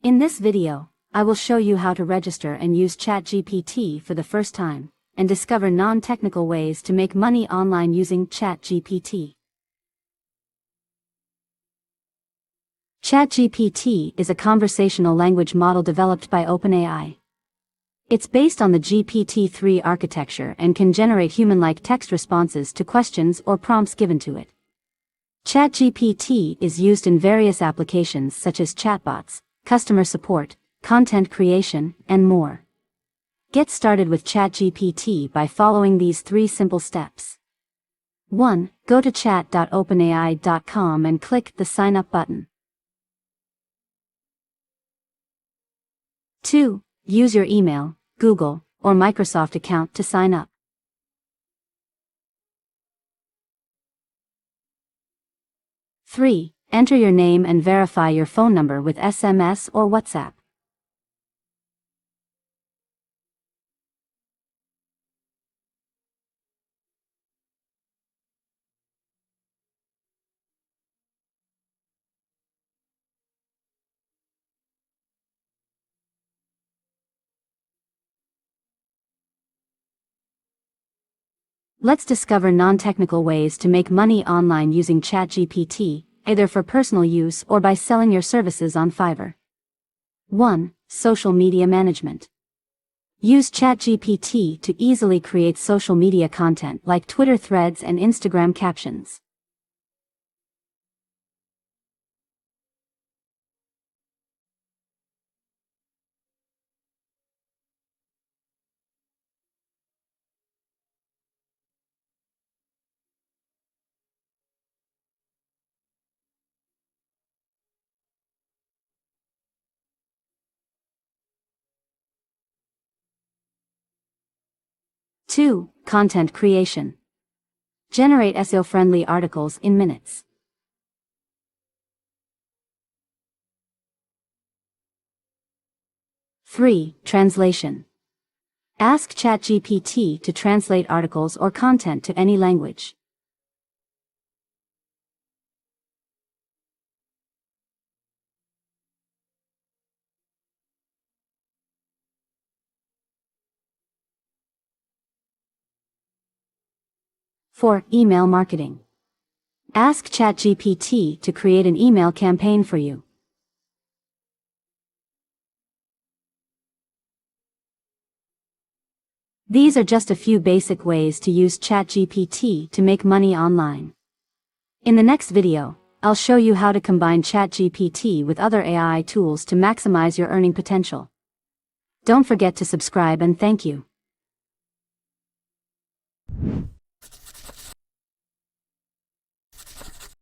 In this video, I will show you how to register and use ChatGPT for the first time, and discover non-technical ways to make money online using ChatGPT. ChatGPT is a conversational language model developed by OpenAI. It's based on the GPT-3 architecture and can generate human-like text responses to questions or prompts given to it. ChatGPT is used in various applications such as chatbots, customer support, content creation, and more. Get started with ChatGPT by following these 3 simple steps. 1. Go to chat.openai.com and click the Sign Up button. 2. Use your email, Google, or Microsoft account to sign up. 3. Enter your name and verify your phone number with SMS or WhatsApp. Let's discover non-technical ways to make money online using ChatGPT, either for personal use or by selling your services on Fiverr. 1. Social media management. Use ChatGPT to easily create social media content like Twitter threads and Instagram captions. 2. Content creation. Generate SEO-friendly articles in minutes. 3. Translation. Ask ChatGPT to translate articles or content to any language. 4. Email marketing. Ask ChatGPT to create an email campaign for you. 'These are just a few basic ways to use ChatGPT to make money online. In the next video, I'll show you how to combine ChatGPT with other AI tools to maximize your earning potential. Don't forget to subscribe and thank you.